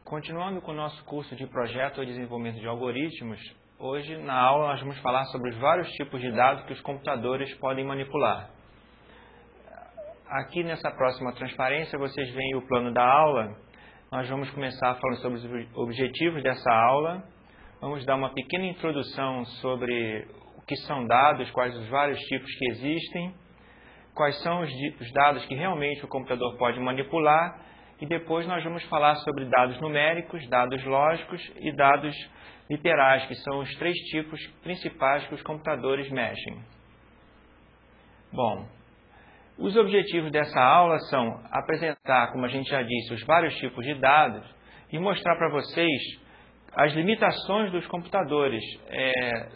Continuando com o nosso curso de Projeto ou Desenvolvimento de Algoritmos, hoje na aula nós vamos falar sobre os vários tipos de dados que os computadores podem manipular. Aqui nessa próxima transparência vocês veem o plano da aula. Nós vamos começar falando sobre os objetivos dessa aula. Vamos dar uma pequena introdução sobre o que são dados, quais os vários tipos que existem, quais são os dados que realmente o computador pode manipular. E depois nós vamos falar sobre dados numéricos, dados lógicos e dados literais, que são os três tipos principais que os computadores mexem. Bom, os objetivos dessa aula são apresentar, como a gente já disse, os vários tipos de dados e mostrar para vocês as limitações dos computadores.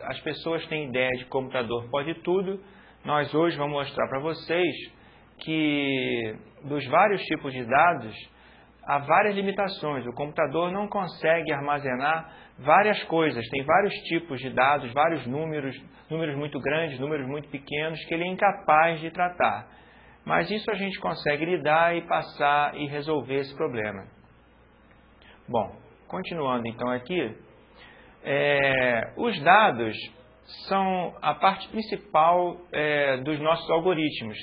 As pessoas têm ideia de que o computador pode tudo. Nós hoje vamos mostrar para vocês que dos vários tipos de dados há várias limitações. O computador não consegue armazenar várias coisas. Tem vários tipos de dados, vários números muito grandes, números muito pequenos, que ele é incapaz de tratar. Mas isso a gente consegue lidar e passar e resolver esse problema. Bom, continuando então aqui, os dados são a parte principal dos nossos algoritmos.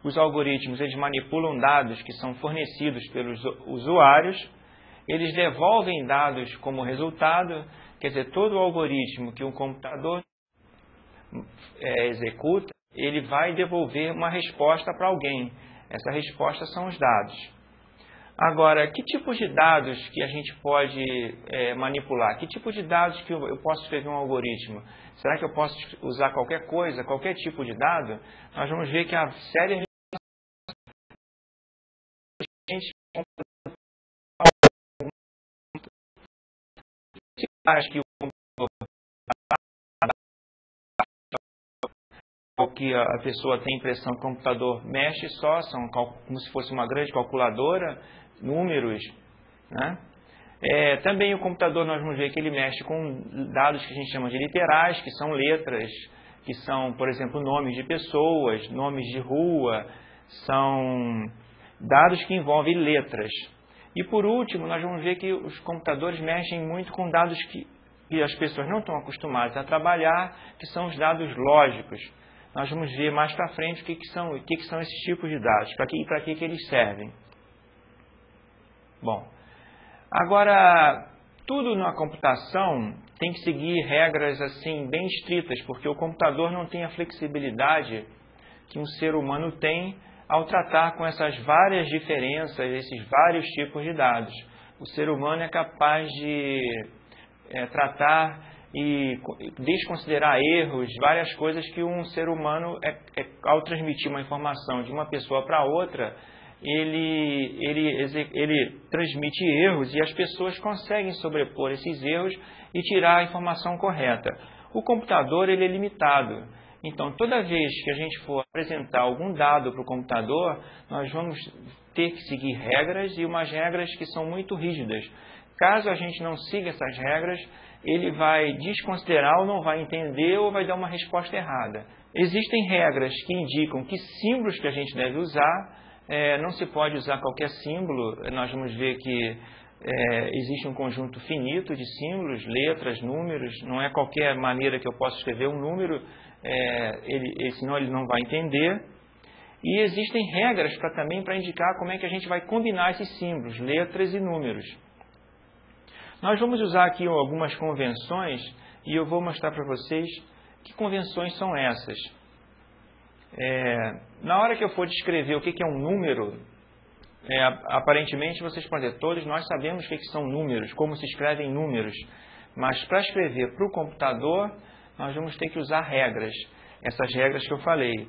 Os algoritmos, eles manipulam dados que são fornecidos pelos usuários, eles devolvem dados como resultado, quer dizer, todo o algoritmo que um computador executa, ele vai devolver uma resposta para alguém. Essa resposta são os dados. Agora, que tipos de dados que a gente pode manipular? Que tipo de dados que eu posso escrever um algoritmo? Será que eu posso usar qualquer coisa, qualquer tipo de dado? Nós vamos ver que há sérias que que a pessoa tem a impressão que o computador mexe só, são como se fosse uma grande calculadora, números, né? Também o computador nós vamos ver que ele mexe com dados que a gente chama de literais, que são letras, que são, por exemplo, nomes de pessoas, nomes de rua, são dados que envolvem letras. E por último, nós vamos ver que os computadores mexem muito com dados que as pessoas não estão acostumadas a trabalhar, que são os dados lógicos. Nós vamos ver mais para frente o que são esses tipos de dados, para que eles servem. Bom, agora, tudo na computação tem que seguir regras assim bem estritas, porque o computador não tem a flexibilidade que um ser humano tem ao tratar com essas várias diferenças, esses vários tipos de dados. O ser humano é capaz de tratar e desconsiderar erros, várias coisas que um ser humano, ao transmitir uma informação de uma pessoa para outra, ele transmite erros e as pessoas conseguem sobrepor esses erros e tirar a informação correta. O computador ele é limitado. Então, toda vez que a gente for apresentar algum dado para o computador, nós vamos ter que seguir regras e umas regras que são muito rígidas. Caso a gente não siga essas regras, ele vai desconsiderar ou não vai entender ou vai dar uma resposta errada. Existem regras que indicam que símbolos que a gente deve usar, não se pode usar qualquer símbolo. Nós vamos ver que existe um conjunto finito de símbolos, letras, números, não é qualquer maneira que eu possa escrever um número, senão ele não vai entender. E existem regras também para indicar como é que a gente vai combinar esses símbolos, letras e números. Nós vamos usar aqui algumas convenções e eu vou mostrar para vocês que convenções são essas. Na hora que eu for descrever o que é um número, aparentemente vocês podem dizer, todos nós sabemos o que são números, como se escrevem números, mas para escrever para o computador, nós vamos ter que usar regras, essas regras que eu falei.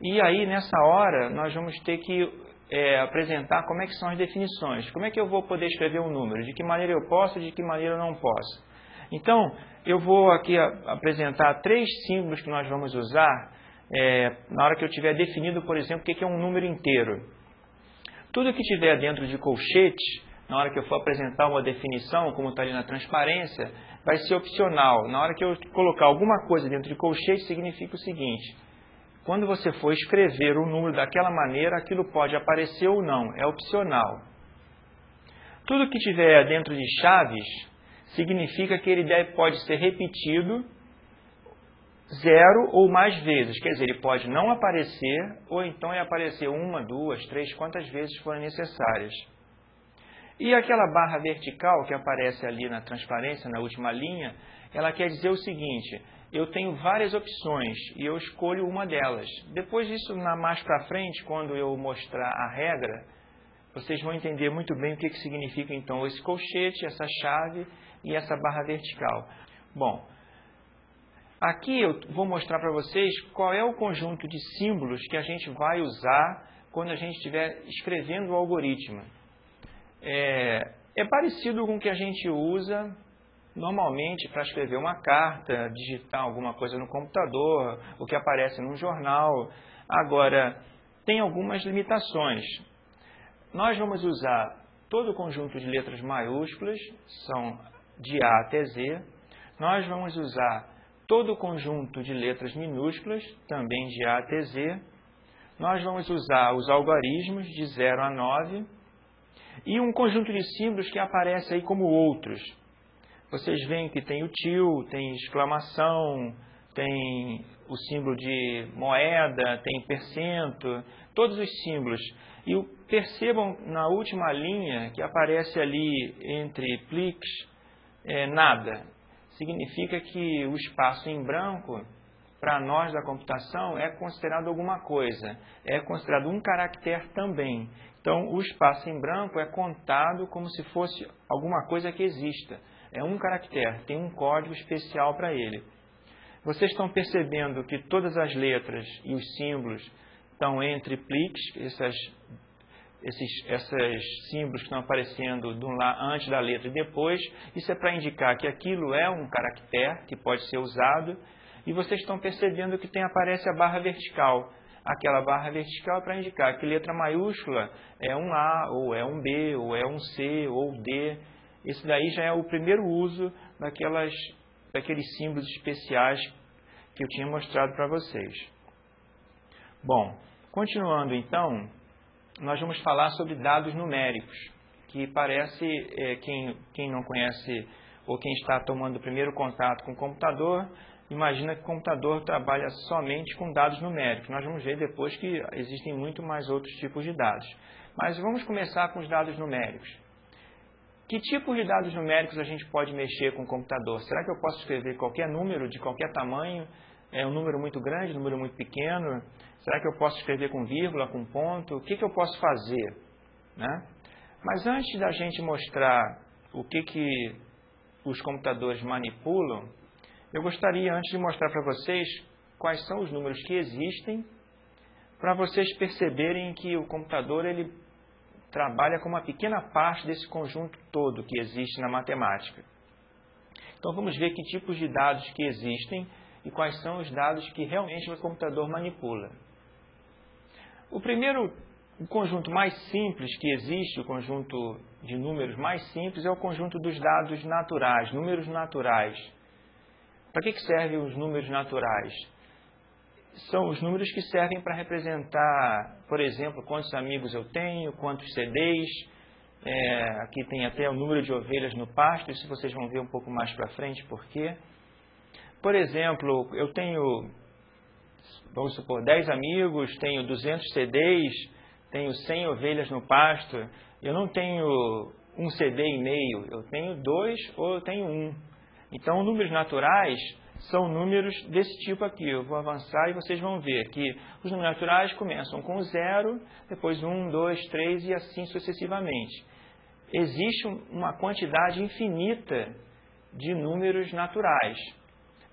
E aí, nessa hora, nós vamos ter que apresentar como é que são as definições. Como é que eu vou poder escrever um número? De que maneira eu posso, de que maneira eu não posso? Então, eu vou aqui apresentar 3 símbolos que nós vamos usar na hora que eu tiver definido, por exemplo, o que é um número inteiro. Tudo que tiver dentro de colchetes, na hora que eu for apresentar uma definição, como está ali na transparência, vai ser opcional. Na hora que eu colocar alguma coisa dentro de colchete, significa o seguinte: quando você for escrever o número daquela maneira, aquilo pode aparecer ou não, é opcional. Tudo que tiver dentro de chaves significa que ele pode ser repetido 0 ou mais vezes. Quer dizer, ele pode não aparecer, ou então aparecer 1, 2, 3, quantas vezes forem necessárias. E aquela barra vertical que aparece ali na transparência, na última linha, ela quer dizer o seguinte: eu tenho várias opções e eu escolho uma delas. Depois disso, mais para frente, quando eu mostrar a regra, vocês vão entender muito bem o que significa então esse colchete, essa chave e essa barra vertical. Bom, aqui eu vou mostrar para vocês qual é o conjunto de símbolos que a gente vai usar quando a gente estiver escrevendo o algoritmo. É parecido com o que a gente usa normalmente para escrever uma carta, digitar alguma coisa no computador, o que aparece num jornal. Agora, tem algumas limitações. Nós vamos usar todo o conjunto de letras maiúsculas, são de A até Z. Nós vamos usar todo o conjunto de letras minúsculas, também de A até Z. Nós vamos usar os algarismos de 0 a 9. E um conjunto de símbolos que aparece aí como outros. Vocês veem que tem o til, tem exclamação, tem o símbolo de moeda, tem percento, todos os símbolos. E percebam na última linha que aparece ali entre pliques, nada. Significa que o espaço em branco, para nós da computação, é considerado alguma coisa. É considerado um caractere também. Então, o espaço em branco é contado como se fosse alguma coisa que exista. É um caractere, tem um código especial para ele. Vocês estão percebendo que todas as letras e os símbolos estão entre pliques, esses símbolos que estão aparecendo antes da letra e depois. Isso é para indicar que aquilo é um caractere que pode ser usado. E vocês estão percebendo que aparece a barra vertical. Aquela barra vertical é para indicar que letra maiúscula é um A, ou é um B, ou é um C, ou D. Esse daí já é o primeiro uso daqueles símbolos especiais que eu tinha mostrado para vocês. Bom, continuando então, nós vamos falar sobre dados numéricos, que parece, quem não conhece ou quem está tomando o primeiro contato com o computador, imagina que o computador trabalha somente com dados numéricos. Nós vamos ver depois que existem muito mais outros tipos de dados. Mas vamos começar com os dados numéricos. Que tipos de dados numéricos a gente pode mexer com o computador? Será que eu posso escrever qualquer número, de qualquer tamanho? É um número muito grande, um número muito pequeno? Será que eu posso escrever com vírgula, com ponto? O que eu posso fazer? Né? Mas antes da gente mostrar o que os computadores manipulam, eu gostaria antes de mostrar para vocês quais são os números que existem, para vocês perceberem que o computador ele trabalha com uma pequena parte desse conjunto todo que existe na matemática. Então vamos ver que tipos de dados que existem e quais são os dados que realmente o computador manipula. O conjunto mais simples que existe, o conjunto de números mais simples, é o conjunto dos dados naturais, números naturais. Para que servem os números naturais? São os números que servem para representar, por exemplo, quantos amigos eu tenho, quantos CDs. Aqui tem até o número de ovelhas no pasto, isso vocês vão ver um pouco mais para frente por quê. Por exemplo, eu tenho, vamos supor, 10 amigos, tenho 200 CDs, tenho 100 ovelhas no pasto. Eu não tenho um CD e meio, eu tenho 2 ou eu tenho 1. Então, números naturais são números desse tipo aqui. Eu vou avançar e vocês vão ver que os números naturais começam com 0, depois 1, 2, 3 e assim sucessivamente. Existe uma quantidade infinita de números naturais,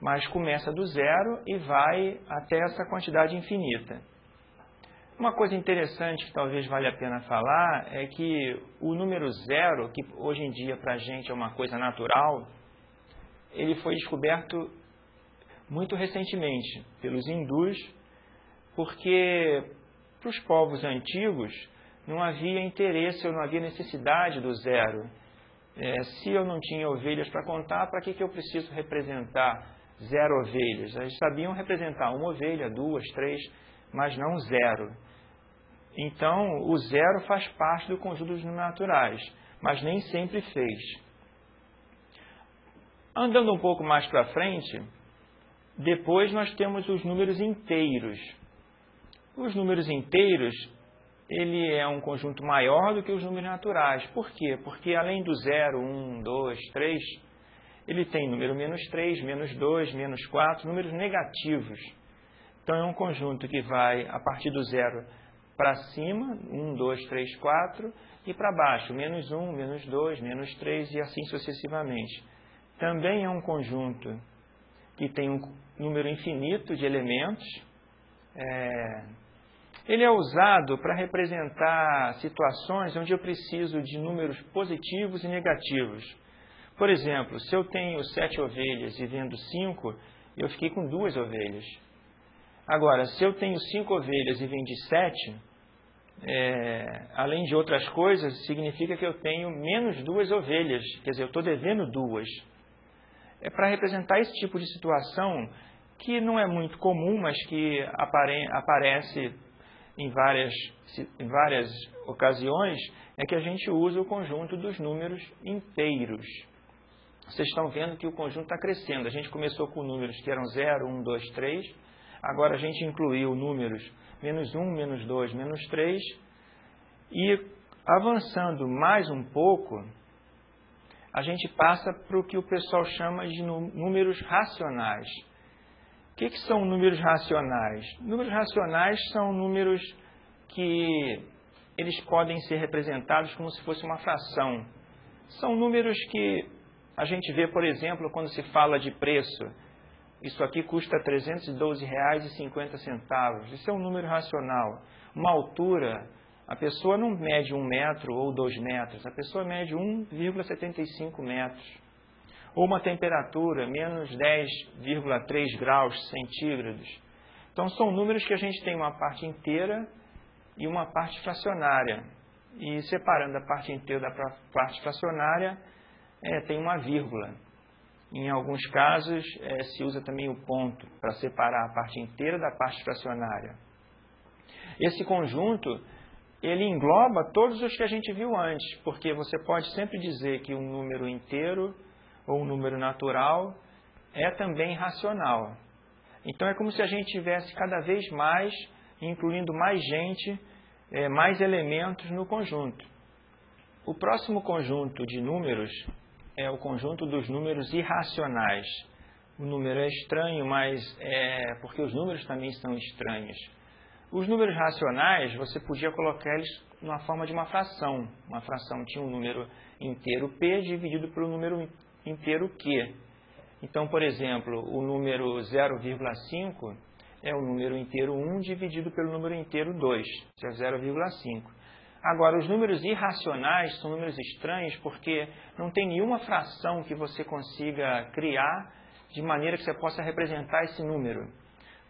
mas começa do 0 e vai até essa quantidade infinita. Uma coisa interessante que talvez valha a pena falar é que o número 0, que hoje em dia para a gente é uma coisa natural, ele foi descoberto muito recentemente pelos hindus, porque para os povos antigos não havia interesse ou não havia necessidade do 0. Se eu não tinha ovelhas para contar, para que eu preciso representar 0 ovelhas? Eles sabiam representar 1 ovelha, 2, 3, mas não 0. Então, o zero faz parte do conjunto dos números naturais, mas nem sempre fez. Andando um pouco mais para frente, depois nós temos os números inteiros. Os números inteiros, ele é um conjunto maior do que os números naturais. Por quê? Porque além do 0, 1, 2, 3, ele tem número menos 3, menos 2, menos 4, números negativos. Então, é um conjunto que vai a partir do 0 para cima, 1, 2, 3, 4, e para baixo, menos 1, menos 2, menos 3 e assim sucessivamente. Também é um conjunto que tem um número infinito de elementos. Ele é usado para representar situações onde eu preciso de números positivos e negativos. Por exemplo, se eu tenho 7 ovelhas e vendo 5, eu fiquei com 2 ovelhas. Agora, se eu tenho 5 ovelhas e vendi 7, além de outras coisas, significa que eu tenho menos 2 ovelhas. Quer dizer, eu estou devendo 2. É para representar esse tipo de situação que não é muito comum, mas que aparece em várias ocasiões, é que a gente usa o conjunto dos números inteiros. Vocês estão vendo que o conjunto está crescendo. A gente começou com números que eram 0, 1, 2, 3. Agora a gente incluiu números menos 1, menos 2, menos 3. E avançando mais um pouco, a gente passa para o que o pessoal chama de números racionais. O que são números racionais? Números racionais são números que eles podem ser representados como se fosse uma fração. São números que a gente vê, por exemplo, quando se fala de preço. Isso aqui custa R$ 312,50. Isso é um número racional. Uma altura, a pessoa não mede 1 metro ou 2 metros, a pessoa mede 1,75 metros. Ou uma temperatura, menos 10,3 graus centígrados. Então, são números que a gente tem uma parte inteira e uma parte fracionária. E separando a parte inteira da parte fracionária, tem uma vírgula. Em alguns casos, se usa também o ponto para separar a parte inteira da parte fracionária. Esse conjunto, ele engloba todos os que a gente viu antes, porque você pode sempre dizer que um número inteiro ou um número natural é também racional. Então, é como se a gente tivesse cada vez mais, incluindo mais gente, mais elementos no conjunto. O próximo conjunto de números é o conjunto dos números irracionais. O número é estranho, mas porque os números também são estranhos. Os números racionais, você podia colocar eles na forma de uma fração. Uma fração tinha um número inteiro P dividido pelo número inteiro Q. Então, por exemplo, o número 0,5 é o número inteiro 1 dividido pelo número inteiro 2, que é 0,5. Agora, os números irracionais são números estranhos porque não tem nenhuma fração que você consiga criar de maneira que você possa representar esse número.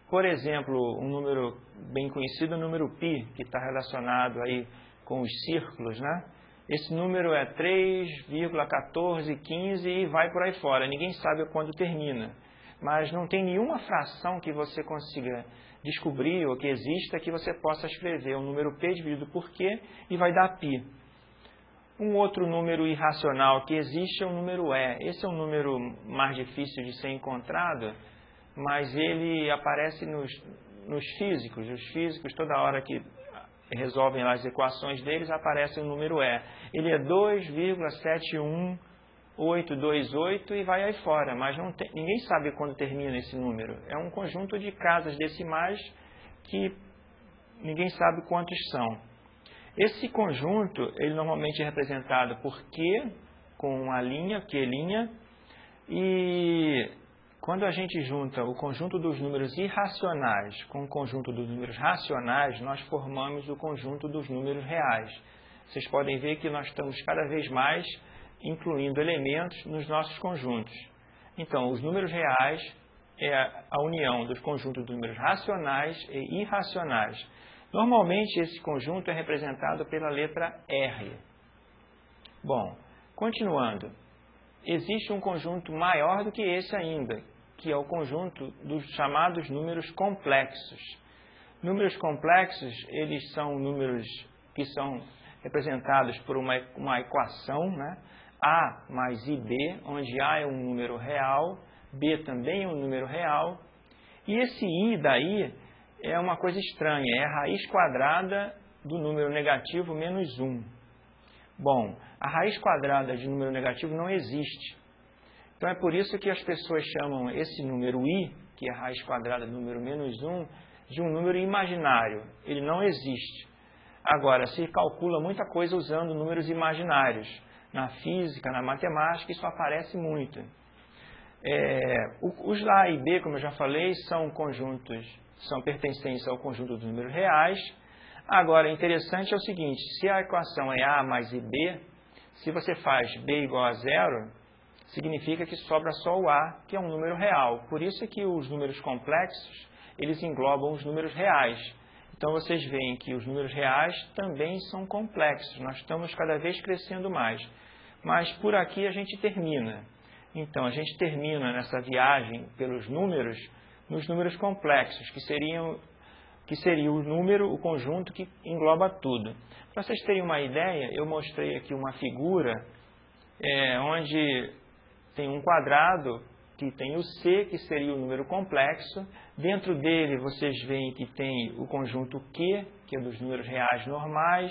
Por exemplo, um número bem conhecido é o número π, que está relacionado aí com os círculos, né? Esse número é 3,1415 e vai por aí fora. Ninguém sabe quando termina. Mas não tem nenhuma fração que você consiga descobrir ou que exista que você possa escrever um número π dividido por q e vai dar π. Um outro número irracional que existe é o número e. Esse é um número mais difícil de ser encontrado, mas ele aparece nos físicos. Os físicos, toda hora que resolvem lá as equações deles, aparece o número e. Ele é 2,71828 e vai aí fora, mas ninguém sabe quando termina esse número. É um conjunto de casas decimais que ninguém sabe quantos são. Esse conjunto, ele normalmente é representado por Q, com uma linha, Q', e quando a gente junta o conjunto dos números irracionais com o conjunto dos números racionais, nós formamos o conjunto dos números reais. Vocês podem ver que nós estamos cada vez mais incluindo elementos nos nossos conjuntos. Então, os números reais é a união dos conjuntos dos números racionais e irracionais. Normalmente, esse conjunto é representado pela letra R. Bom, continuando. Existe um conjunto maior do que esse ainda, que é o conjunto dos chamados números complexos. Números complexos, eles são números que são representados por uma equação, né? A mais IB, onde A é um número real, B também é um número real, e esse I daí é uma coisa estranha, é a raiz quadrada do número negativo menos 1. Bom, a raiz quadrada de número negativo não existe. Então é por isso que as pessoas chamam esse número I, que é a raiz quadrada do número menos 1, de um número imaginário. Ele não existe. Agora, se calcula muita coisa usando números imaginários. Na física, na matemática, isso aparece muito. Os A e B, como eu já falei, são conjuntos, são pertencentes ao conjunto dos números reais. Agora, interessante é o seguinte, se a equação é A mais IB, se você faz B igual a 0, significa que sobra só o A, que é um número real. Por isso é que os números complexos, eles englobam os números reais. Então, vocês veem que os números reais também são complexos. Nós estamos cada vez crescendo mais. Mas por aqui a gente termina. Então, a gente termina nessa viagem pelos números, nos números complexos, que seria o número, o conjunto que engloba tudo. Para vocês terem uma ideia, eu mostrei aqui uma figura onde tem um quadrado que tem o C, que seria o número complexo. Dentro dele, vocês veem que tem o conjunto Q, que é dos números reais normais.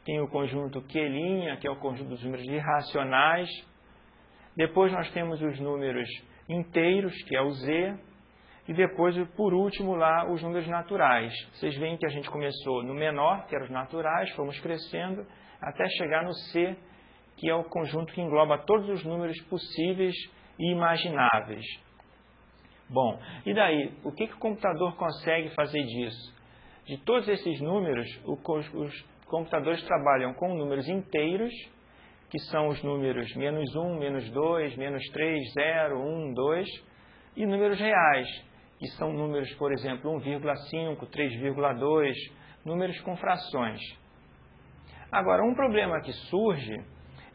Tem o conjunto Q', que é o conjunto dos números irracionais. Depois nós temos os números inteiros, que é o Z. E depois, por último, lá, os números naturais. Vocês veem que a gente começou no menor, que eram os naturais, fomos crescendo, até chegar no C, que é o conjunto que engloba todos os números possíveis e imagináveis. Bom, e daí? O que o computador consegue fazer disso? De todos esses números, os computadores trabalham com números inteiros, que são os números menos 1, menos 2, menos 3, 0, 1, 2, e números reais, que são números, por exemplo, 1,5, 3,2, números com frações. Agora, um problema que surge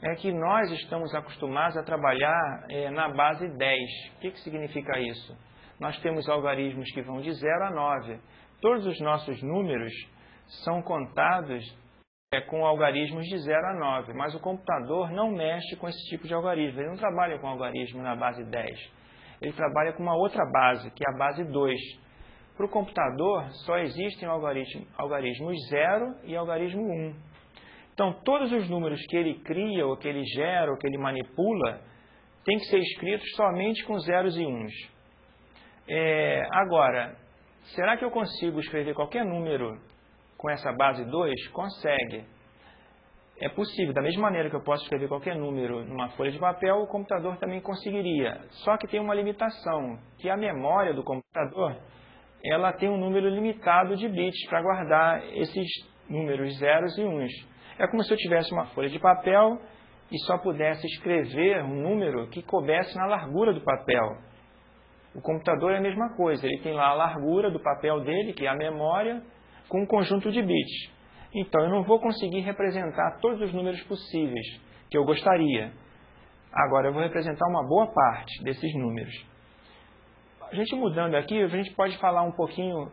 é que nós estamos acostumados a trabalhar na base 10. O que significa isso? Nós temos algarismos que vão de 0 a 9. Todos os nossos números são contados com algarismos de 0 a 9, mas o computador não mexe com esse tipo de algarismo. Ele não trabalha com algarismo na base 10. Ele trabalha com uma outra base, que é a base 2. Para o computador, só existem algarismos 0 e algarismo 1. Então, todos os números que ele cria, ou que ele gera, ou que ele manipula, têm que ser escritos somente com zeros e uns. Agora, será que eu consigo escrever qualquer número com essa base 2? Consegue. É possível. Da mesma maneira que eu posso escrever qualquer número numa folha de papel, o computador também conseguiria. Só que tem uma limitação, que a memória do computador, ela tem um número limitado de bits para guardar esses números zeros e uns. É como se eu tivesse uma folha de papel e só pudesse escrever um número que coubesse na largura do papel. O computador é a mesma coisa, ele tem lá a largura do papel dele, que é a memória, com um conjunto de bits. Então, eu não vou conseguir representar todos os números possíveis que eu gostaria. Agora, eu vou representar uma boa parte desses números. A gente mudando aqui, a gente pode falar um pouquinho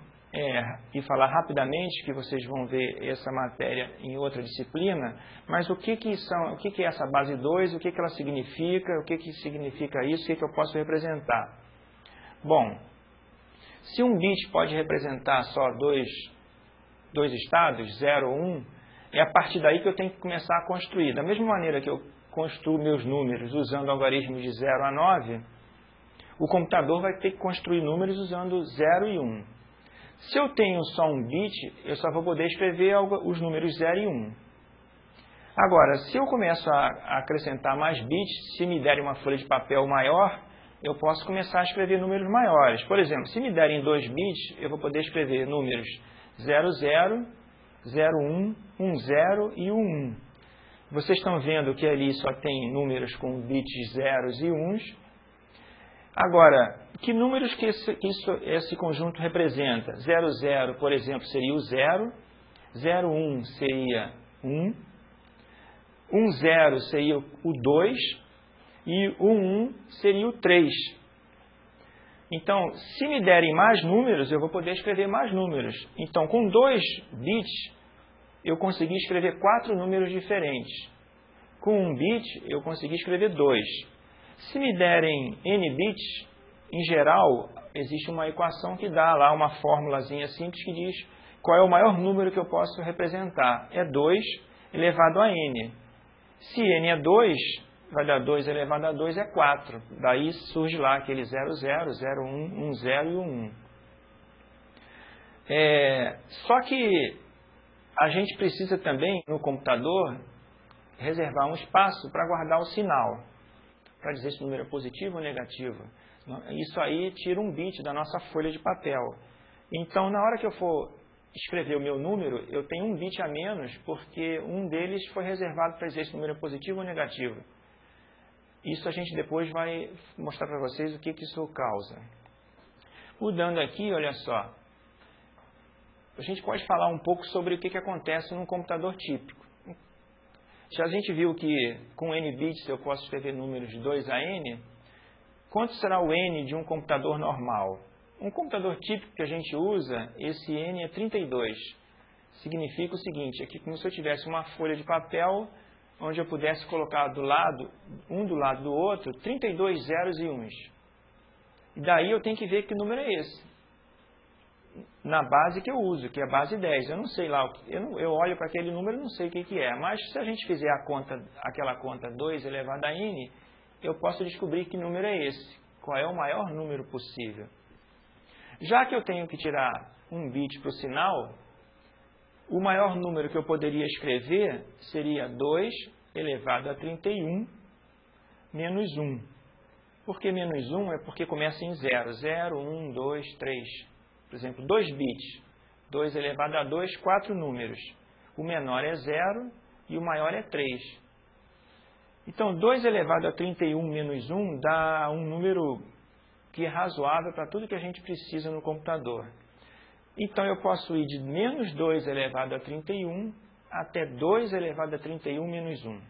e falar rapidamente, que vocês vão ver essa matéria em outra disciplina, mas o que é essa base 2, o que ela significa, o que significa isso, o que eu posso representar. Bom, se um bit pode representar só dois estados, 0 ou 1, é a partir daí que eu tenho que começar a construir. Da mesma maneira que eu construo meus números usando algarismos de 0 a 9, o computador vai ter que construir números usando 0 e 1. Se eu tenho só um bit, eu só vou poder escrever os números 0 e 1. Agora, se eu começo a acrescentar mais bits, se me derem uma folha de papel maior, eu posso começar a escrever números maiores. Por exemplo, se me derem 2 bits, eu vou poder escrever números 00, 01, 10 e 11. Vocês estão vendo que ali só tem números com bits zeros e uns. Agora, que números que esse conjunto representa? 00, por exemplo, seria o 0, 01 seria 1, 10 seria o 2 e o 1 seria o 3. Então, se me derem mais números, eu vou poder escrever mais números. Então, com 2 bits, eu consegui escrever 4 números diferentes. Com 1 bit, eu consegui escrever 2. Se me derem n bits, em geral, existe uma equação que dá lá uma formulazinha simples que diz qual é o maior número que eu posso representar. É 2 elevado a n. Se n é 2, vai dar 2 elevado a 2 é 4. Daí surge lá aquele 00, 01, 10 e 1. Só que a gente precisa também, no computador, reservar um espaço para guardar o sinal, para dizer se o número é positivo ou negativo. Isso aí tira 1 bit da nossa folha de papel. Então, na hora que eu for escrever o meu número, eu tenho 1 bit a menos, porque um deles foi reservado para dizer se o número é positivo ou negativo. Isso a gente depois vai mostrar para vocês o que isso causa. Mudando aqui, olha só. A gente pode falar um pouco sobre o que acontece num computador típico. Já a gente viu que com n bits eu posso escrever números de 2 a n. Quanto será o n de um computador normal? Um computador típico que a gente usa, esse n é 32. Significa o seguinte, é que como se eu tivesse uma folha de papel onde eu pudesse colocar um do lado do outro, 32 zeros e uns. E daí eu tenho que ver que número é esse. Na base que eu uso, que é a base 10. Eu não sei lá, eu olho para aquele número e não sei o que é. Mas se a gente fizer aquela conta 2 elevado a n, eu posso descobrir que número é esse. Qual é o maior número possível. Já que eu tenho que tirar 1 bit para o sinal, o maior número que eu poderia escrever seria 2 elevado a 31 menos 1. Por que menos 1? É porque começa em 0. 0, 1, 2, 3. Por exemplo, 2 bits. 2 elevado a 2, 4 números. O menor é 0 e o maior é 3. Então, 2 elevado a 31 menos 1 dá um número que é razoável para tudo que a gente precisa no computador. Então, eu posso ir de menos 2 elevado a 31 até 2 elevado a 31 menos 1.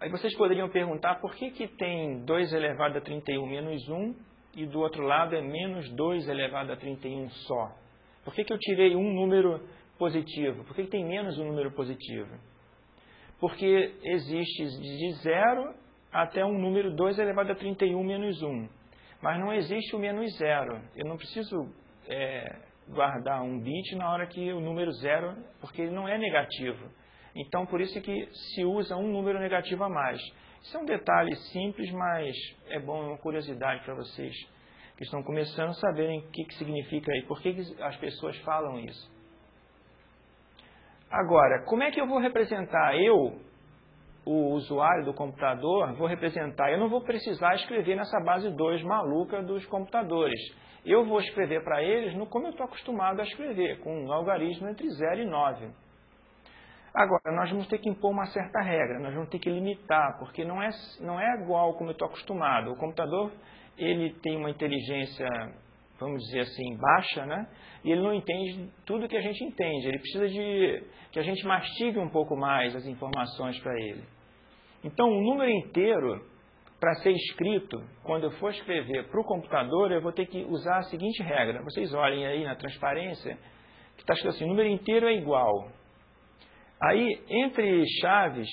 Aí vocês poderiam perguntar por que tem 2 elevado a 31 menos 1 e do outro lado é menos 2 elevado a 31 só? Por que eu tirei um número positivo? Por que tem menos um número positivo? Porque existe de 0 até um número 2 elevado a 31 menos 1. Mas não existe o menos 0. Eu não preciso guardar um bit na hora que o número 0, porque ele não é negativo. Então, por isso que se usa um número negativo a mais. Isso é um detalhe simples, mas é bom, é uma curiosidade para vocês que estão começando a saberem o que significa aí, por que as pessoas falam isso. Agora, como é que eu vou representar? O usuário do computador, vou representar. Eu não vou precisar escrever nessa base 2 maluca dos computadores. Eu vou escrever para eles como eu estou acostumado a escrever, com um algarismo entre 0 e 9. Agora, nós vamos ter que impor uma certa regra, nós vamos ter que limitar, porque não é igual como eu estou acostumado. O computador, ele tem uma inteligência, vamos dizer assim, baixa, né? E ele não entende tudo que a gente entende. Ele precisa de que a gente mastigue um pouco mais as informações para ele. Então, um número inteiro, para ser escrito, quando eu for escrever para o computador, eu vou ter que usar a seguinte regra. Vocês olhem aí na transparência, que está escrito assim, o número inteiro é igual. Aí, entre chaves,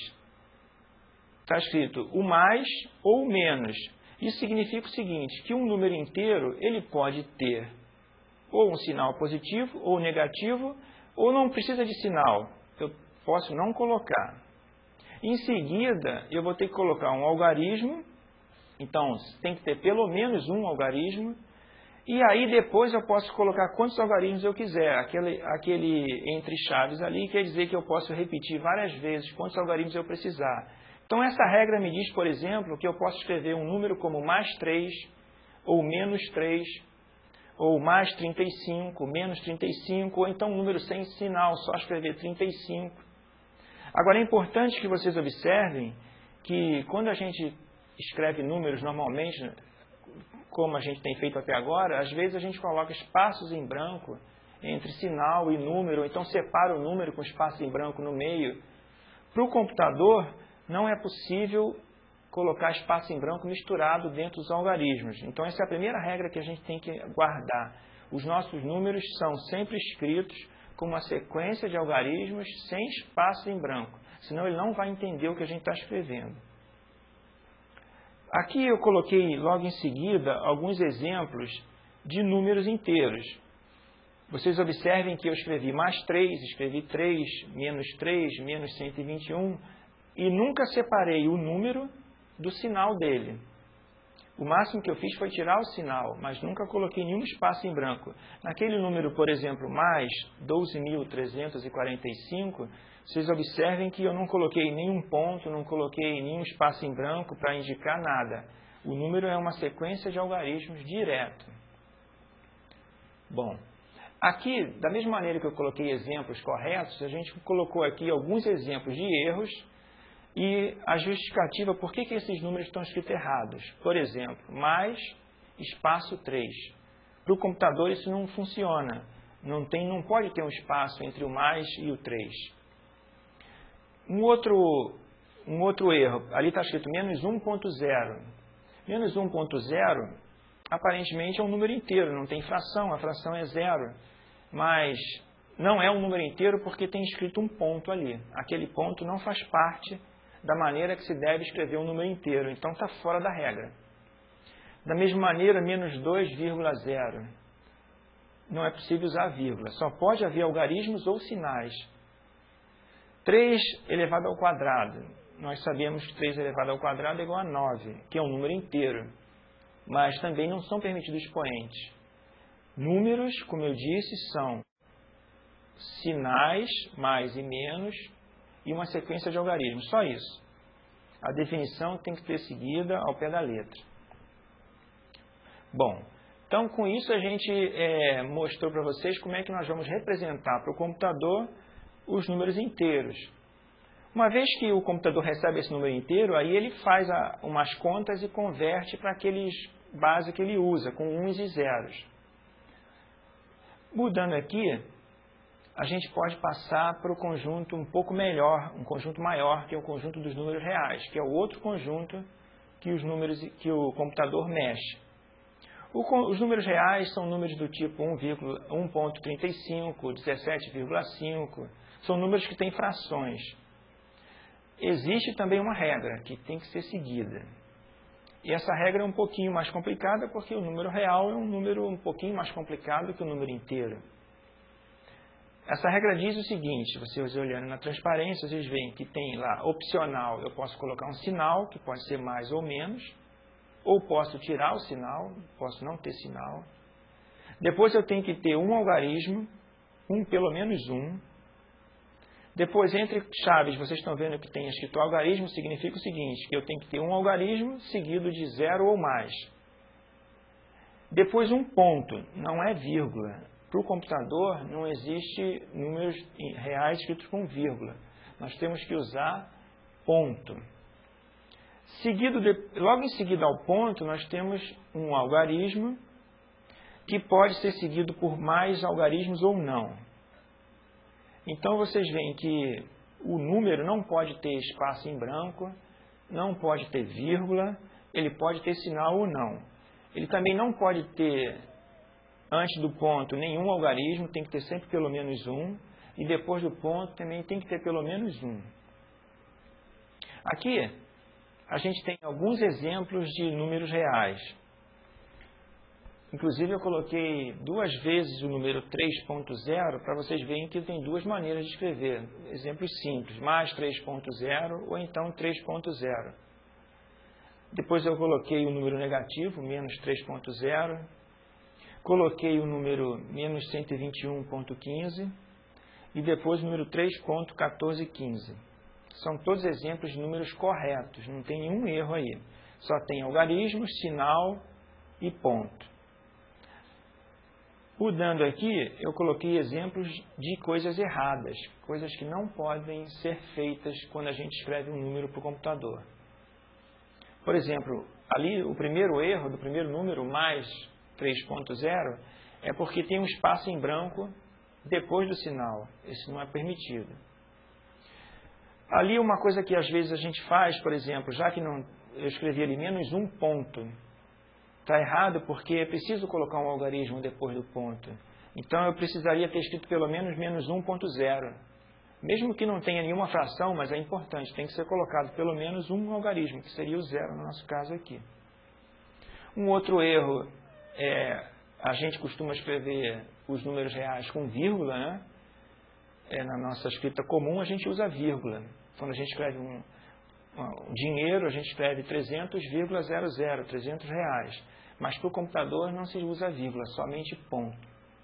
está escrito o mais ou o menos. Isso significa o seguinte, que um número inteiro, ele pode ter ou um sinal positivo ou negativo, ou não precisa de sinal. Eu posso não colocar. Em seguida, eu vou ter que colocar um algarismo. Então, tem que ter pelo menos um algarismo. E aí, depois, eu posso colocar quantos algarismos eu quiser. Aquele entre chaves ali quer dizer que eu posso repetir várias vezes quantos algarismos eu precisar. Então, essa regra me diz, por exemplo, que eu posso escrever um número como mais 3, ou menos 3, ou mais 35, menos 35, ou então um número sem sinal, só escrever 35. Agora, é importante que vocês observem que quando a gente escreve números normalmente, como a gente tem feito até agora, às vezes a gente coloca espaços em branco entre sinal e número, ou então separa o número com espaço em branco no meio. Para o computador, não é possível colocar espaço em branco misturado dentro dos algarismos. Então, essa é a primeira regra que a gente tem que guardar. Os nossos números são sempre escritos com uma sequência de algarismos sem espaço em branco, senão ele não vai entender o que a gente está escrevendo. Aqui eu coloquei logo em seguida alguns exemplos de números inteiros. Vocês observem que eu escrevi mais 3, escrevi 3, menos 121, e nunca separei o número do sinal dele. O máximo que eu fiz foi tirar o sinal, mas nunca coloquei nenhum espaço em branco. Naquele número, por exemplo, mais 12.345, vocês observem que eu não coloquei nenhum ponto, não coloquei nenhum espaço em branco para indicar nada. O número é uma sequência de algarismos direto. Bom, aqui, da mesma maneira que eu coloquei exemplos corretos, a gente colocou aqui alguns exemplos de erros e a justificativa por que esses números estão escritos errados. Por exemplo, mais espaço 3. Para o computador isso não funciona. Não pode ter um espaço entre o mais e o 3. Um outro erro, ali está escrito menos 1.0. Menos 1.0, aparentemente é um número inteiro, não tem fração, a fração é 0. Mas não é um número inteiro porque tem escrito um ponto ali. Aquele ponto não faz parte da maneira que se deve escrever um número inteiro, então está fora da regra. Da mesma maneira, menos 2,0. Não é possível usar vírgula, só pode haver algarismos ou sinais. 3 elevado ao quadrado. Nós sabemos que 3 elevado ao quadrado é igual a 9, que é um número inteiro. Mas também não são permitidos expoentes. Números, como eu disse, são sinais, mais e menos, e uma sequência de algarismos. Só isso. A definição tem que ser seguida ao pé da letra. Bom, então com isso a gente mostrou para vocês como é que nós vamos representar para o computador os números inteiros. Uma vez que o computador recebe esse número inteiro, aí ele faz umas contas e converte para aqueles base que ele usa, com uns e zeros. Mudando aqui, a gente pode passar para o conjunto um pouco melhor, um conjunto maior, que é o conjunto dos números reais, que é o outro conjunto que o computador mexe. Os números reais são números do tipo 1.35, 17,5, são números que têm frações. Existe também uma regra que tem que ser seguida. E essa regra é um pouquinho mais complicada porque o número real é um número um pouquinho mais complicado que o número inteiro. Essa regra diz o seguinte, vocês olhando na transparência, vocês veem que tem lá opcional, eu posso colocar um sinal, que pode ser mais ou menos, ou posso tirar o sinal, posso não ter sinal. Depois eu tenho que ter um algarismo, pelo menos um. Depois, entre chaves, vocês estão vendo que tem escrito algarismo, significa o seguinte, que eu tenho que ter um algarismo seguido de 0 ou mais. Depois um ponto, não é vírgula. Para o computador não existe números reais escritos com vírgula. Nós temos que usar ponto. Logo em seguida ao ponto, nós temos um algarismo que pode ser seguido por mais algarismos ou não. Então, vocês veem que o número não pode ter espaço em branco, não pode ter vírgula, ele pode ter sinal ou não. Ele também não pode ter, antes do ponto, nenhum algarismo, tem que ter sempre pelo menos um, e depois do ponto também tem que ter pelo menos um. Aqui, a gente tem alguns exemplos de números reais. Inclusive, eu coloquei 2 vezes o número 3.0 para vocês verem que tem 2 maneiras de escrever. Exemplos simples, mais 3.0 ou então 3.0. Depois eu coloquei o número negativo, menos 3.0. Coloquei o número menos 121.15 e depois o número 3.1415. São todos exemplos de números corretos, não tem nenhum erro aí. Só tem algarismo, sinal e ponto. Mudando aqui, eu coloquei exemplos de coisas erradas, coisas que não podem ser feitas quando a gente escreve um número para o computador. Por exemplo, ali o primeiro erro do primeiro número, mais 3.0, é porque tem um espaço em branco depois do sinal. Isso não é permitido. Ali uma coisa que às vezes a gente faz, por exemplo, já que eu escrevi ali menos um ponto. Está errado porque é preciso colocar um algarismo depois do ponto. Então, eu precisaria ter escrito pelo menos menos 1.0. Mesmo que não tenha nenhuma fração, mas é importante, tem que ser colocado pelo menos um algarismo, que seria o zero no nosso caso aqui. Um outro erro é, a gente costuma escrever os números reais com vírgula, né? Na nossa escrita comum a gente usa vírgula. Quando a gente escreve um dinheiro, a gente escreve 300,00, 300 reais. Mas para o computador não se usa vírgula, somente ponto.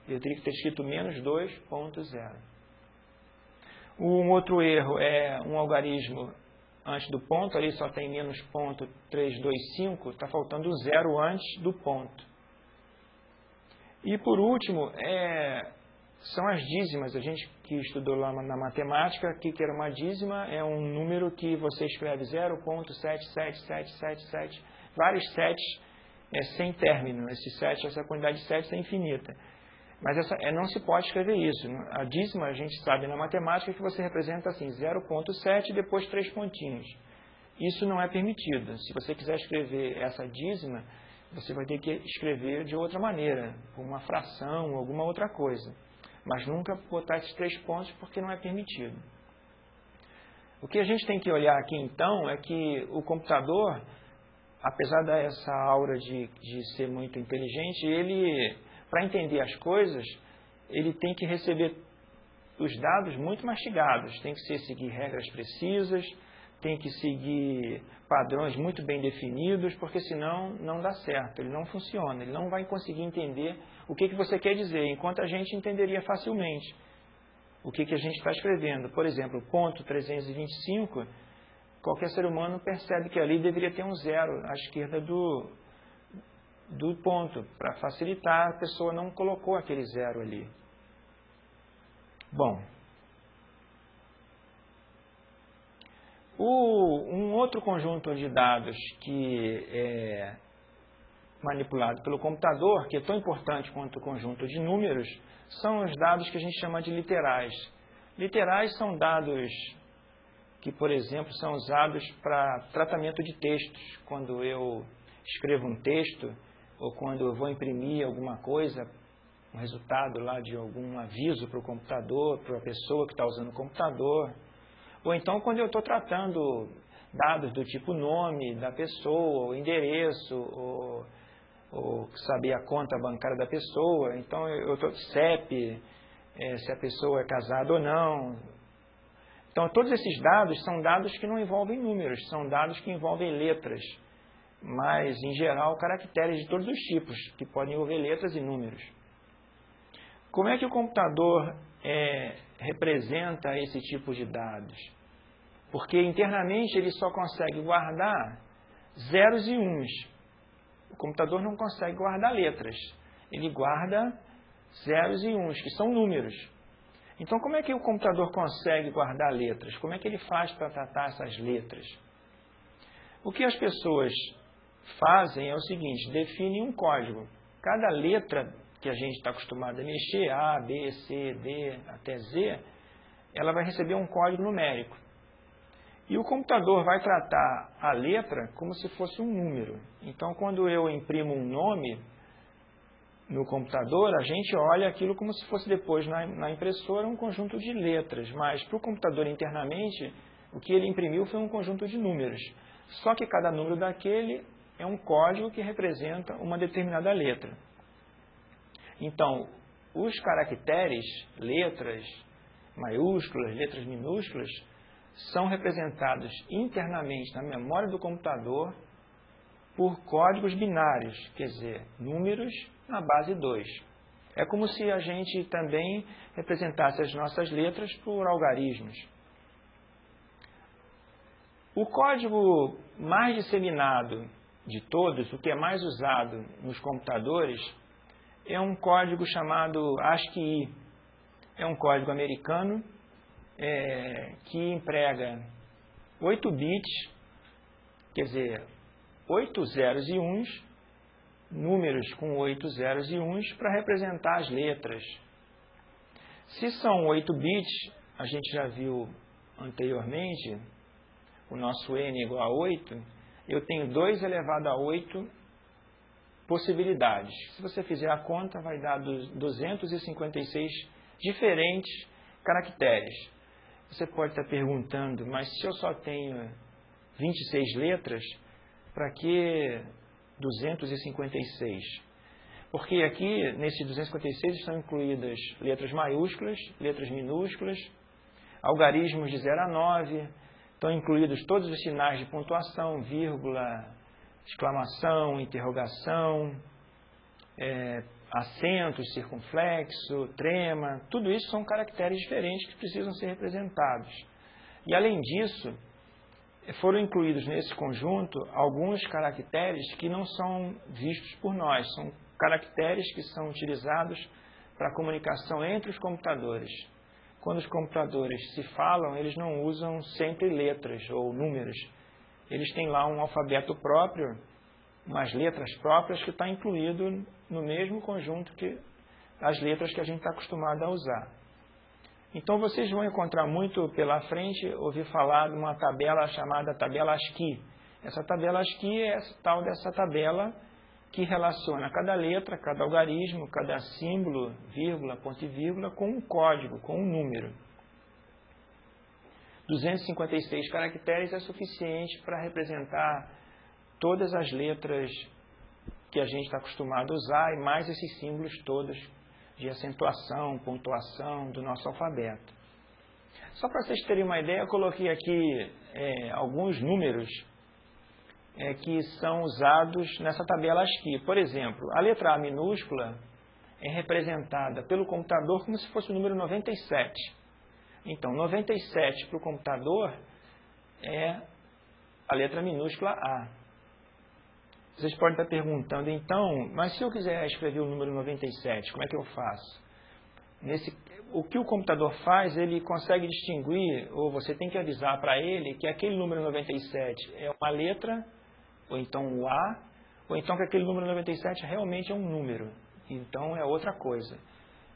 Eu teria que ter escrito menos 2.0. Um outro erro é um algarismo antes do ponto, ali só tem menos ponto 325, está faltando o zero antes do ponto. E por último, são as dízimas. A gente que estudou lá na matemática, que era uma dízima, é um número que você escreve 0.77777, vários setes sem término. Essa quantidade de setes é infinita. Mas não se pode escrever isso. A dízima, a gente sabe na matemática que você representa assim, 0.7 e depois 3 pontinhos. Isso não é permitido. Se você quiser escrever essa dízima, você vai ter que escrever de outra maneira, com uma fração ou alguma outra coisa. Mas nunca botar esses 3 pontos porque não é permitido. O que a gente tem que olhar aqui então é que o computador, apesar dessa aura de ser muito inteligente, ele, para entender as coisas, ele tem que receber os dados muito mastigados, tem que seguir regras precisas, tem que seguir padrões muito bem definidos, porque senão não dá certo, ele não funciona, ele não vai conseguir entender o que você quer dizer, enquanto a gente entenderia facilmente o que a gente está escrevendo. Por exemplo, ponto 325, qualquer ser humano percebe que ali deveria ter um zero à esquerda do ponto. Para facilitar, a pessoa não colocou aquele zero ali. Bom, um outro conjunto de dados que é manipulado pelo computador, que é tão importante quanto o conjunto de números, são os dados que a gente chama de literais. Literais são dados que, por exemplo, são usados para tratamento de textos. Quando eu escrevo um texto, ou quando eu vou imprimir alguma coisa, um resultado lá de algum aviso para o computador, para a pessoa que está usando o computador. Ou então quando eu estou tratando dados do tipo nome da pessoa, o endereço, ou saber a conta bancária da pessoa. Então eu estou CEP, se a pessoa é casada ou não. Então todos esses dados são dados que não envolvem números, são dados que envolvem letras, mas em geral caracteres de todos os tipos, que podem envolver letras e números. Como é que o computador representa esse tipo de dados? Porque internamente ele só consegue guardar zeros e uns. O computador não consegue guardar letras. Ele guarda zeros e uns, que são números. Então, como é que o computador consegue guardar letras? Como é que ele faz para tratar essas letras? O que as pessoas fazem é o seguinte, definem um código. Cada letra que a gente está acostumado a mexer, A, B, C, D, até Z, ela vai receber um código numérico. E o computador vai tratar a letra como se fosse um número. Então, quando eu imprimo um nome no computador, a gente olha aquilo como se fosse depois na impressora um conjunto de letras. Mas para o computador internamente, o que ele imprimiu foi um conjunto de números. Só que cada número daquele é um código que representa uma determinada letra. Então, os caracteres, letras maiúsculas, letras minúsculas, são representados internamente na memória do computador por códigos binários, quer dizer, números na base 2. É como se a gente também representasse as nossas letras por algarismos. O código mais disseminado de todos, o que é mais usado nos computadores, é um código chamado ASCII. É um código americano que emprega 8 bits, quer dizer, 8 zeros e uns, números com 8 zeros e uns, para representar as letras. Se são 8 bits, a gente já viu anteriormente, o nosso n igual a 8, eu tenho 2 elevado a 8 possibilidades. Se você fizer a conta, vai dar 256 diferentes caracteres. Você pode estar perguntando, mas se eu só tenho 26 letras, para que 256? Porque aqui, nesse 256, estão incluídas letras maiúsculas, letras minúsculas, algarismos de 0 a 9, estão incluídos todos os sinais de pontuação, vírgula, exclamação, interrogação, acentos, circunflexo, trema, tudo isso são caracteres diferentes que precisam ser representados. E além disso, foram incluídos nesse conjunto alguns caracteres que não são vistos por nós, são caracteres que são utilizados para a comunicação entre os computadores. Quando os computadores se falam, eles não usam sempre letras ou números. Eles têm lá um alfabeto próprio, umas letras próprias que está incluído no mesmo conjunto que as letras que a gente está acostumado a usar. Então vocês vão encontrar muito pela frente, ouvir falar de uma tabela chamada tabela ASCII. Essa tabela ASCII é essa tal dessa tabela que relaciona cada letra, cada algarismo, cada símbolo, vírgula, ponto e vírgula, com um código, com um número. 256 caracteres é suficiente para representar todas as letras que a gente está acostumado a usar e mais esses símbolos todos de acentuação, pontuação do nosso alfabeto. Só para vocês terem uma ideia, eu coloquei aqui alguns números que são usados nessa tabela ASCII. Por exemplo, a letra A minúscula é representada pelo computador como se fosse o número 97. Então, 97 para o computador é a letra minúscula A. Vocês podem estar perguntando, então, mas se eu quiser escrever o número 97, como é que eu faço? O que o computador faz, ele consegue distinguir, ou você tem que avisar para ele que aquele número 97 é uma letra, ou então o A, ou então que aquele número 97 realmente é um número. Então é outra coisa.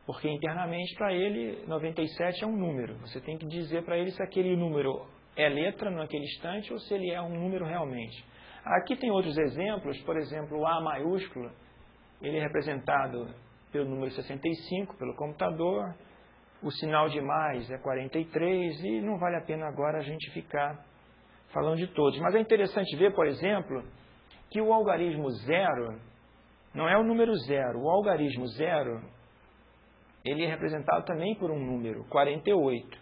Porque internamente para ele 97 é um número. Você tem que dizer para ele se aquele número é letra naquele instante ou se ele é um número realmente. Aqui tem outros exemplos, por exemplo, o A maiúsculo, ele é representado pelo número 65, pelo computador, o sinal de mais é 43 e não vale a pena agora a gente ficar falando de todos. Mas é interessante ver, por exemplo, que o algarismo 0 não é o número 0. O algarismo 0, ele é representado também por um número, 48.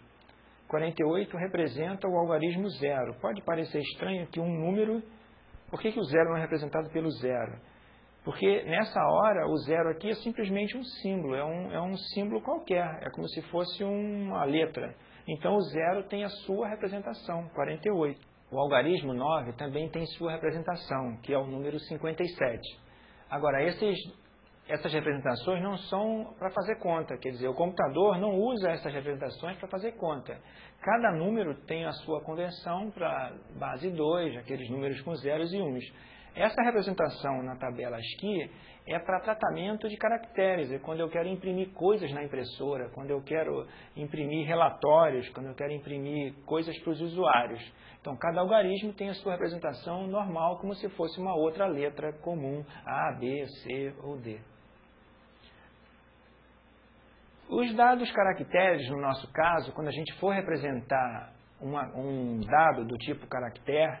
48 representa o algarismo 0. Pode parecer estranho que um número... Por que o 0 não é representado pelo 0? Porque nessa hora o 0 aqui é simplesmente um símbolo, é um símbolo qualquer, é como se fosse uma letra. Então o 0 tem a sua representação, 48. O algarismo 9 também tem sua representação, que é o número 57. Agora, essas representações não são para fazer conta, quer dizer, o computador não usa essas representações para fazer conta. Cada número tem a sua conversão para base 2, aqueles números com zeros e uns. Essa representação na tabela ASCII é para tratamento de caracteres, é quando eu quero imprimir coisas na impressora, quando eu quero imprimir relatórios, quando eu quero imprimir coisas para os usuários. Então, cada algarismo tem a sua representação normal, como se fosse uma outra letra comum, A, B, C ou D. Os dados caracteres, no nosso caso, quando a gente for representar um dado do tipo caractere,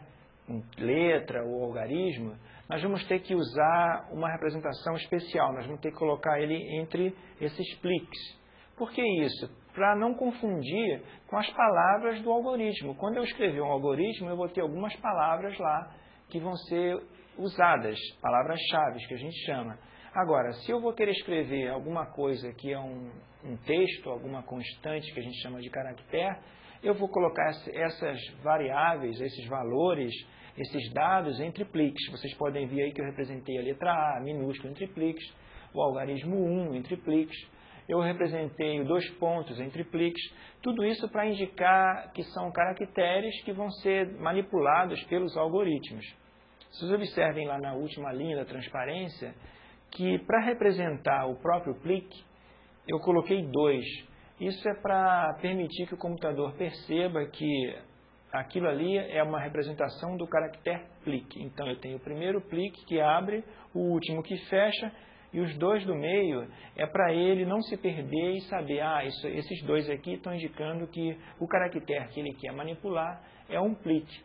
letra ou algarismo, nós vamos ter que usar uma representação especial, nós vamos ter que colocar ele entre esses pliques. Por que isso? Para não confundir com as palavras do algoritmo. Quando eu escrever um algoritmo, eu vou ter algumas palavras lá que vão ser usadas, palavras-chave que a gente chama. Agora, se eu vou querer escrever alguma coisa que é um texto, alguma constante que a gente chama de caractere, eu vou colocar essas variáveis, esses valores, esses dados entre pliques. Vocês podem ver aí que eu representei a letra A, minúsculo, entre pliques, o algarismo 1 entre pliques, eu representei 2 pontos entre pliques, tudo isso para indicar que são caracteres que vão ser manipulados pelos algoritmos. Vocês observem lá na última linha da transparência que para representar o próprio plique, eu coloquei 2. Isso é para permitir que o computador perceba que aquilo ali é uma representação do caractere plique. Então, eu tenho o primeiro plique que abre, o último que fecha, e os dois do meio é para ele não se perder e saber, esses dois aqui estão indicando que o caractere que ele quer manipular é um plique,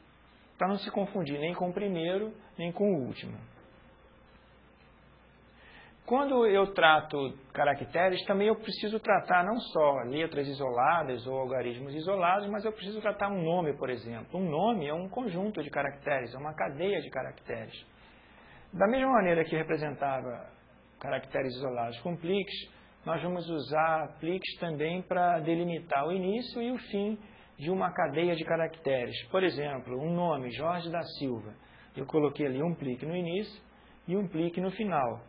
para não se confundir nem com o primeiro, nem com o último. Quando eu trato caracteres, também eu preciso tratar não só letras isoladas ou algarismos isolados, mas eu preciso tratar um nome, por exemplo. Um nome é um conjunto de caracteres, é uma cadeia de caracteres. Da mesma maneira que representava caracteres isolados com pliques, nós vamos usar pliques também para delimitar o início e o fim de uma cadeia de caracteres. Por exemplo, um nome, Jorge da Silva. Eu coloquei ali um plique no início e um plique no final.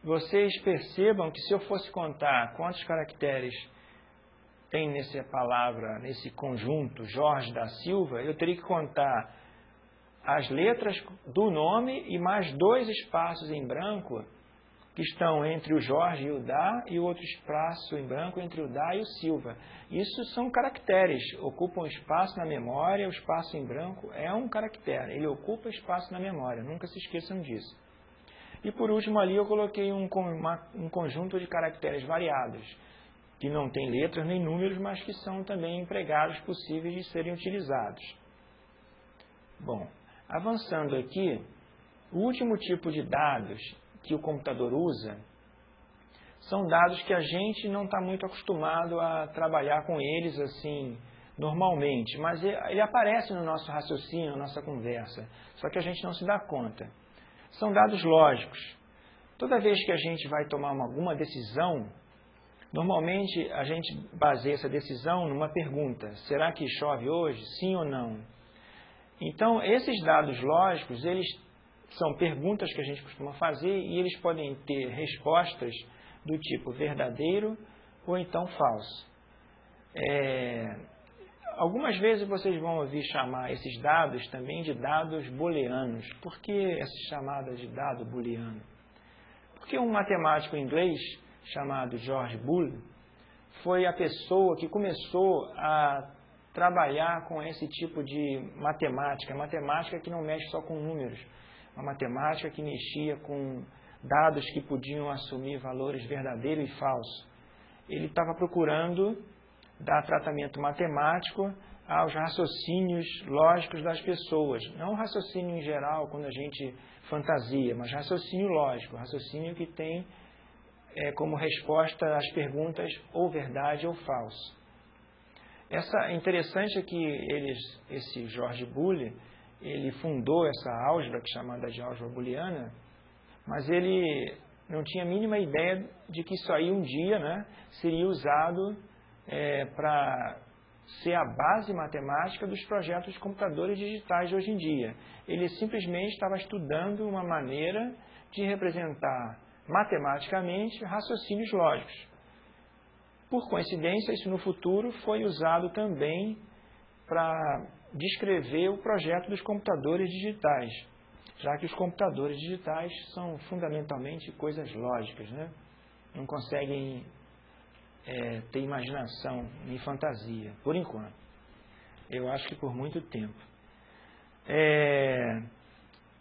Vocês percebam que se eu fosse contar quantos caracteres tem nessa palavra, nesse conjunto Jorge da Silva, eu teria que contar as letras do nome e mais 2 espaços em branco que estão entre o Jorge e o da, e o outro espaço em branco entre o da e o Silva. Isso são caracteres, ocupam espaço na memória, o espaço em branco é um caractere, ele ocupa espaço na memória, nunca se esqueçam disso. E por último ali eu coloquei um conjunto de caracteres variados, que não tem letras nem números, mas que são também empregados possíveis de serem utilizados. Bom, avançando aqui, o último tipo de dados que o computador usa são dados que a gente não está muito acostumado a trabalhar com eles assim normalmente, mas ele aparece no nosso raciocínio, na nossa conversa, só que a gente não se dá conta. São dados lógicos. Toda vez que a gente vai tomar alguma decisão, normalmente a gente baseia essa decisão numa pergunta: será que chove hoje? Sim ou não? Então, esses dados lógicos, eles são perguntas que a gente costuma fazer e eles podem ter respostas do tipo verdadeiro ou então falso. Algumas vezes vocês vão ouvir chamar esses dados também de dados booleanos. Por que essa chamada de dado booleano? Porque um matemático inglês chamado George Boole foi a pessoa que começou a trabalhar com esse tipo de matemática que não mexe só com números, uma matemática que mexia com dados que podiam assumir valores verdadeiro e falso. Ele estava procurando dar tratamento matemático aos raciocínios lógicos das pessoas. Não raciocínio em geral, quando a gente fantasia, mas raciocínio lógico, raciocínio que tem como resposta as perguntas ou verdade ou falso. É interessante que esse George Boole, ele fundou essa álgebra, que é chamada de álgebra booleana, mas ele não tinha a mínima ideia de que isso aí um dia seria usado para ser a base matemática dos projetos de computadores digitais de hoje em dia. Ele simplesmente estava estudando uma maneira de representar matematicamente raciocínios lógicos. Por coincidência, isso no futuro foi usado também para descrever o projeto dos computadores digitais, já que os computadores digitais são fundamentalmente coisas lógicas, não conseguem ter imaginação nem fantasia, por enquanto. Eu acho que por muito tempo.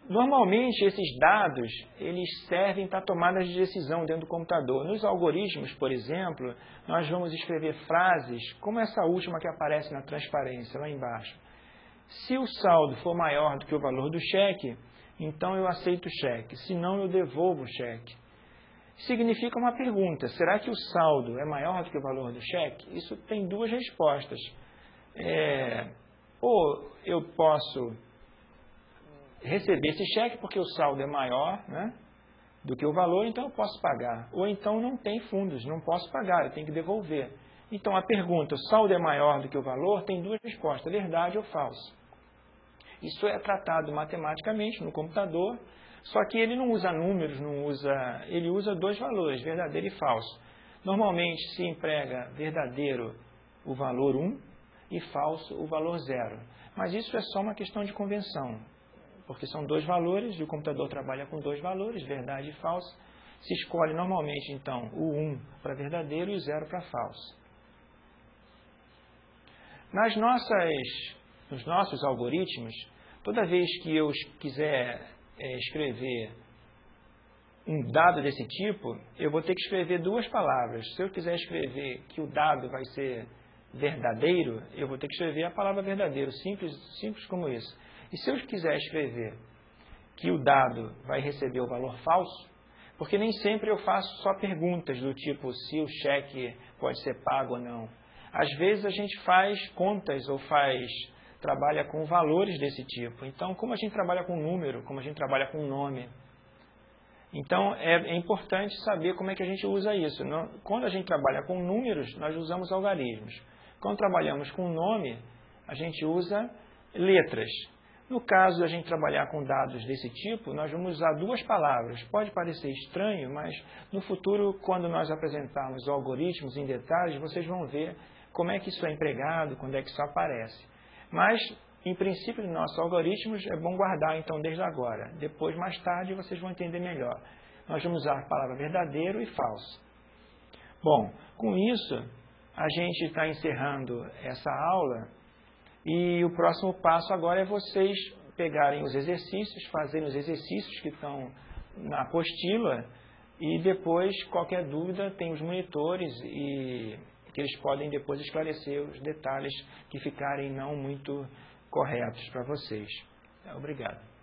Normalmente, esses dados, eles servem para tomadas de decisão dentro do computador. Nos algoritmos, por exemplo, nós vamos escrever frases como essa última que aparece na transparência, lá embaixo. Se o saldo for maior do que o valor do cheque, então eu aceito o cheque, senão eu devolvo o cheque. Significa uma pergunta: será que o saldo é maior do que o valor do cheque? Isso tem 2 respostas. Ou eu posso receber esse cheque porque o saldo é maior do que o valor, então eu posso pagar. Ou então não tem fundos, não posso pagar, eu tenho que devolver. Então a pergunta: o saldo é maior do que o valor? Tem 2 respostas, verdade ou falso. Isso é tratado matematicamente no computador, só que ele não usa números, ele usa 2 valores, verdadeiro e falso. Normalmente se emprega verdadeiro o valor 1 e falso o valor 0. Mas isso é só uma questão de convenção, porque são 2 valores e o computador trabalha com 2 valores, verdade e falso. Se escolhe normalmente então o 1 para verdadeiro e o 0 para falso. Nas nossas nos nossos algoritmos, toda vez que eu quiser escrever um dado desse tipo, eu vou ter que escrever duas palavras. Se eu quiser escrever que o dado vai ser verdadeiro, eu vou ter que escrever a palavra verdadeiro, simples como isso. E se eu quiser escrever que o dado vai receber o valor falso, porque nem sempre eu faço só perguntas do tipo se o cheque pode ser pago ou não. Às vezes a gente faz contas ou trabalha com valores desse tipo. Então, como a gente trabalha com número, como a gente trabalha com nome, então é importante saber como é que a gente usa isso. Quando a gente trabalha com números, nós usamos algarismos. Quando trabalhamos com nome, a gente usa letras. No caso da gente trabalhar com dados desse tipo, nós vamos usar duas palavras. Pode parecer estranho, mas no futuro, quando nós apresentarmos algoritmos em detalhes, vocês vão ver como é que isso é empregado, quando é que isso aparece. Mas, em princípio, nos nossos algoritmos, é bom guardar, então, desde agora. Depois, mais tarde, vocês vão entender melhor. Nós vamos usar a palavra verdadeiro e falso. Bom, com isso, a gente está encerrando essa aula. E o próximo passo agora é vocês pegarem os exercícios, fazerem os exercícios que estão na apostila e depois, qualquer dúvida, tem os monitores e que eles podem depois esclarecer os detalhes que ficarem não muito corretos para vocês. Obrigado.